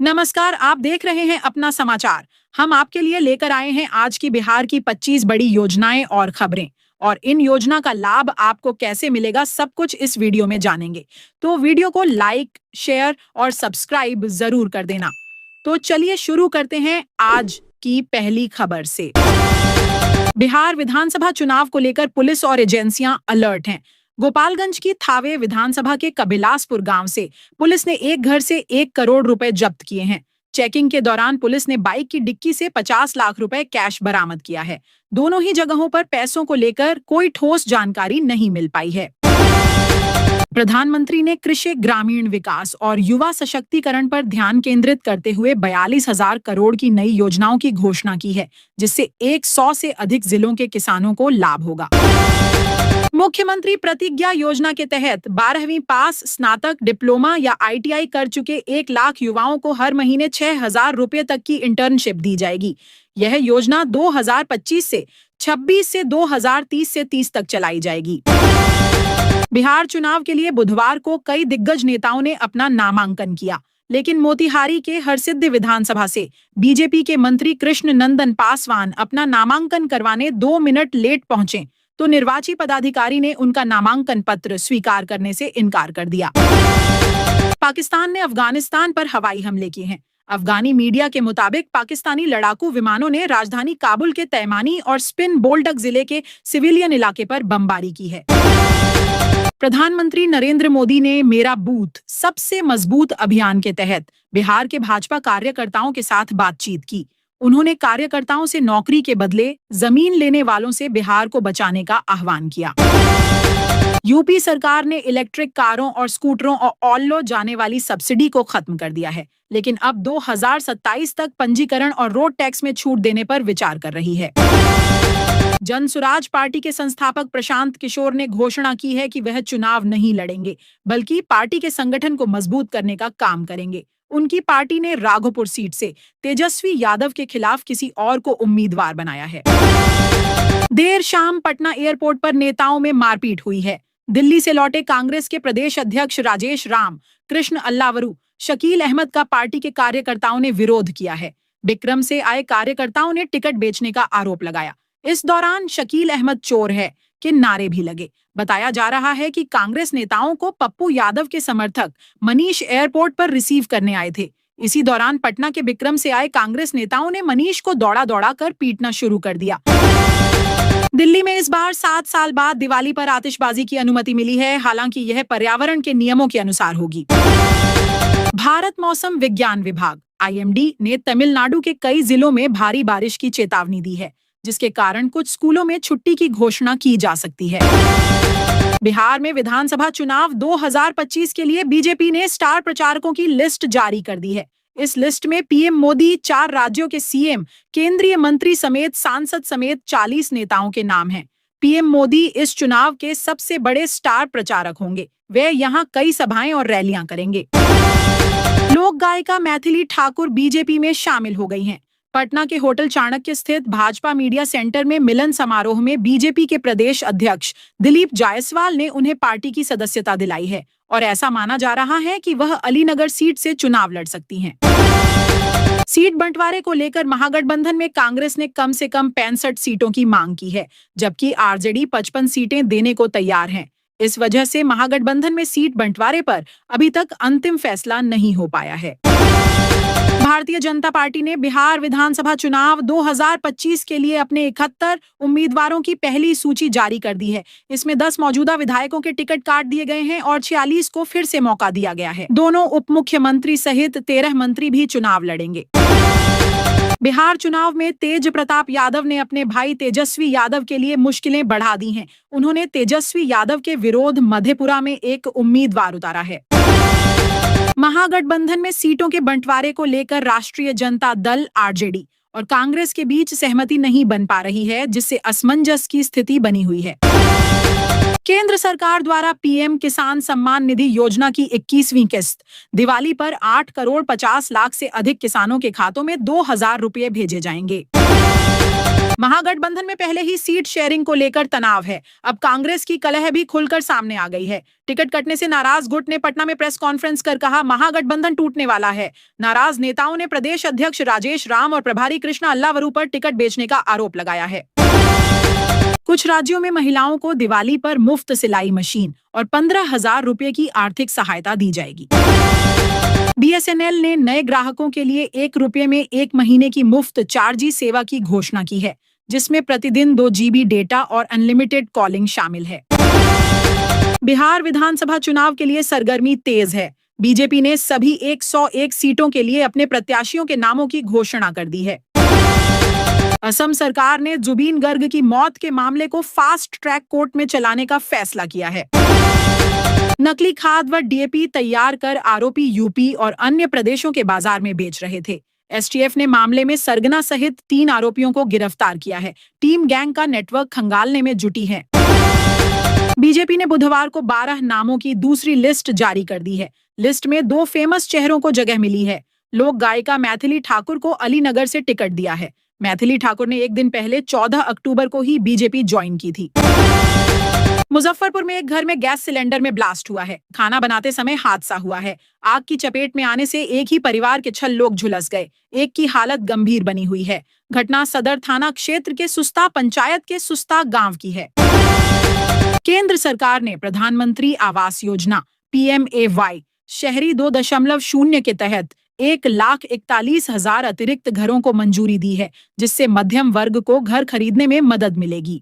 नमस्कार, आप देख रहे हैं अपना समाचार। हम आपके लिए लेकर आए हैं आज की बिहार की 25 बड़ी योजनाएं और खबरें। और इन योजना का लाभ आपको कैसे मिलेगा, सब कुछ इस वीडियो में जानेंगे। तो वीडियो को लाइक, शेयर और सब्सक्राइब जरूर कर देना। तो चलिए शुरू करते हैं आज की पहली खबर से। बिहार विधानसभा चुनाव को लेकर पुलिस और एजेंसियां अलर्ट हैं। गोपालगंज की थावे विधानसभा के कबिलासपुर गांव से पुलिस ने एक घर से 1 करोड़ रुपए जब्त किए हैं। चेकिंग के दौरान पुलिस ने बाइक की डिक्की से 50 लाख रुपए कैश बरामद किया है। दोनों ही जगहों पर पैसों को लेकर कोई ठोस जानकारी नहीं मिल पाई है। प्रधानमंत्री ने कृषि, ग्रामीण विकास और युवा सशक्तिकरण पर ध्यान केंद्रित करते हुए 42,000 करोड़ की नई योजनाओं की घोषणा की है, जिससे 100 से अधिक जिलों के किसानों को लाभ होगा। मुख्यमंत्री प्रतिज्ञा योजना के तहत 12वीं पास, स्नातक, डिप्लोमा या ITI कर चुके 1 लाख युवाओं को हर महीने 6,000 रुपए तक की इंटर्नशिप दी जाएगी। यह योजना 2025 से 26 से 2030 से 30 तक चलाई जाएगी। बिहार चुनाव के लिए बुधवार को कई दिग्गज नेताओं ने अपना नामांकन किया, लेकिन मोतिहारी के हरसिद्धि विधानसभा से बीजेपी के मंत्री कृष्ण नंदन पासवान अपना नामांकन करवाने 2 मिनट लेट पहुंचे, तो निर्वाची पदाधिकारी ने उनका नामांकन पत्र स्वीकार करने से इनकार कर दिया। पाकिस्तान ने अफगानिस्तान पर हवाई हमले किए हैं। अफगानी मीडिया के मुताबिक पाकिस्तानी लड़ाकू विमानों ने राजधानी काबुल के तैमानी और स्पिन बोल्डक जिले के सिविलियन इलाके पर बमबारी की है। प्रधानमंत्री नरेंद्र मोदी ने मेरा बूथ सबसे मजबूत अभियान के तहत बिहार के भाजपा कार्यकर्ताओं के साथ बातचीत की। उन्होंने कार्यकर्ताओं से नौकरी के बदले जमीन लेने वालों से बिहार को बचाने का आह्वान किया। यूपी सरकार ने इलेक्ट्रिक कारों और स्कूटरों और ऑल्लो जाने वाली सब्सिडी को खत्म कर दिया है, लेकिन अब 2027 तक पंजीकरण और रोड टैक्स में छूट देने पर विचार कर रही है। जनसुराज पार्टी के संस्थापक प्रशांत किशोर ने घोषणा की है कि वह चुनाव नहीं लड़ेंगे, बल्कि पार्टी के संगठन को मजबूत करने का काम करेंगे। उनकी पार्टी ने राघोपुर सीट से तेजस्वी यादव के खिलाफ किसी और को उम्मीदवार बनाया है। देर शाम पटना एयरपोर्ट पर नेताओं में मारपीट हुई है। दिल्ली से लौटे कांग्रेस के प्रदेश अध्यक्ष राजेश राम, कृष्ण अल्लावरू, शकील अहमद का पार्टी के कार्यकर्ताओं ने विरोध किया है। बिक्रम से आए कार्यकर्ताओं ने टिकट बेचने का आरोप लगाया। इस दौरान शकील अहमद चोर है के नारे भी लगे। बताया जा रहा है कि कांग्रेस नेताओं को पप्पू यादव के समर्थक मनीष एयरपोर्ट पर रिसीव करने आए थे। इसी दौरान पटना के बिक्रम से आए कांग्रेस नेताओं ने मनीष को दौड़ा कर पीटना शुरू कर दिया। दिल्ली में इस बार 7 साल बाद दिवाली पर आतिशबाजी की अनुमति मिली है, हालांकि यह पर्यावरण के नियमों के अनुसार होगी। भारत मौसम विज्ञान विभाग IMD ने तमिलनाडु के कई जिलों में भारी बारिश की चेतावनी दी है, जिसके कारण कुछ स्कूलों में छुट्टी की घोषणा की जा सकती है। बिहार में विधानसभा चुनाव 2025 के लिए बीजेपी ने स्टार प्रचारकों की लिस्ट जारी कर दी है। इस लिस्ट में PM मोदी, 4 राज्यों के CM, केंद्रीय मंत्री समेत सांसद समेत 40 नेताओं के नाम हैं। PM मोदी इस चुनाव के सबसे बड़े स्टार प्रचारक होंगे। वे यहां कई सभाएं और रैलियां करेंगे। लोक गायिका मैथिली ठाकुर बीजेपी में शामिल हो गई हैं। पटना के होटल चाणक्य स्थित भाजपा मीडिया सेंटर में मिलन समारोह में बीजेपी के प्रदेश अध्यक्ष दिलीप जायसवाल ने उन्हें पार्टी की सदस्यता दिलाई है और ऐसा माना जा रहा है कि वह अलीनगर सीट से चुनाव लड़ सकती हैं। सीट बंटवारे को लेकर महागठबंधन में कांग्रेस ने कम से कम 65 सीटों की मांग की है, जबकि RJD 55 सीटें देने को तैयार है। इस वजह से महागठबंधन में सीट बंटवारे पर अभी तक अंतिम फैसला नहीं हो पाया है। भारतीय जनता पार्टी ने बिहार विधानसभा चुनाव 2025 के लिए अपने 71 उम्मीदवारों की पहली सूची जारी कर दी है। इसमें 10 मौजूदा विधायकों के टिकट काट दिए गए हैं और 46 को फिर से मौका दिया गया है। दोनों उप मुख्यमंत्री सहित 13 मंत्री भी चुनाव लड़ेंगे। बिहार चुनाव में तेज प्रताप यादव ने अपने भाई तेजस्वी यादव के लिए मुश्किलें बढ़ा दी हैं। उन्होंने तेजस्वी यादव के विरोध मधेपुरा में एक उम्मीदवार उतारा है। महागठबंधन में सीटों के बंटवारे को लेकर राष्ट्रीय जनता दल RJD और कांग्रेस के बीच सहमति नहीं बन पा रही है, जिससे असमंजस की स्थिति बनी हुई है। केंद्र सरकार द्वारा PM किसान सम्मान निधि योजना की 21वीं किस्त दिवाली पर 8 करोड़ 50 लाख से अधिक किसानों के खातों में 2,000 रुपये भेजे जाएंगे। महागठबंधन में पहले ही सीट शेयरिंग को लेकर तनाव है। अब कांग्रेस की कलह भी खुलकर सामने आ गई है। टिकट कटने से नाराज गुट ने पटना में प्रेस कॉन्फ्रेंस कर कहा, महागठबंधन टूटने वाला है। नाराज नेताओं ने प्रदेश अध्यक्ष राजेश राम और प्रभारी कृष्णा अल्लावरू पर टिकट बेचने का आरोप लगाया है। कुछ राज्यों में महिलाओं को दिवाली पर मुफ्त सिलाई मशीन और 15,000 रुपए की आर्थिक सहायता दी जाएगी। BSNL ने नए ग्राहकों के लिए ₹1 में 1 महीने की मुफ्त 4G सेवा की घोषणा की है, जिसमें प्रतिदिन 2 GB डेटा और अनलिमिटेड कॉलिंग शामिल है। बिहार विधानसभा चुनाव के लिए सरगर्मी तेज है। बीजेपी ने सभी 101 सीटों के लिए अपने प्रत्याशियों के नामों की घोषणा कर दी है। असम सरकार ने जुबीन गर्ग की मौत के मामले को फास्ट ट्रैक कोर्ट में चलाने का फैसला किया है। नकली खाद व DAP तैयार कर आरोपी यूपी और अन्य प्रदेशों के बाजार में बेच रहे थे। STF ने मामले में सरगना सहित 3 आरोपियों को गिरफ्तार किया है। टीम गैंग का नेटवर्क खंगालने में जुटी है। बीजेपी ने बुधवार को 12 नामों की दूसरी लिस्ट जारी कर दी है। लिस्ट में 2 फेमस चेहरों को जगह मिली है। लोक गायिका मैथिली ठाकुर को अलीनगर से टिकट दिया है। मैथिली ठाकुर ने एक दिन पहले 14 अक्टूबर को ही बीजेपी ज्वाइन की थी। मुजफ्फरपुर में एक घर में गैस सिलेंडर में ब्लास्ट हुआ है। खाना बनाते समय हादसा हुआ है। आग की चपेट में आने से एक ही परिवार के 6 लोग झुलस गए। एक की हालत गंभीर बनी हुई है। घटना सदर थाना क्षेत्र के सुस्ता पंचायत के सुस्ता गांव की है। केंद्र सरकार ने प्रधानमंत्री आवास योजना PMAY शहरी 2.0 के तहत 1,41,000 अतिरिक्त घरों को मंजूरी दी है, जिससे मध्यम वर्ग को घर खरीदने में मदद मिलेगी।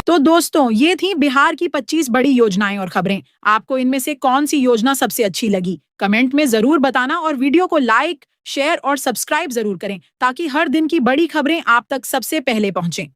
तो दोस्तों, ये थी बिहार की 25 बड़ी योजनाएं और खबरें। आपको इनमें से कौन सी योजना सबसे अच्छी लगी? कमेंट में जरूर बताना और वीडियो को लाइक, शेयर और सब्सक्राइब जरूर करें, ताकि हर दिन की बड़ी खबरें आप तक सबसे पहले पहुंचें।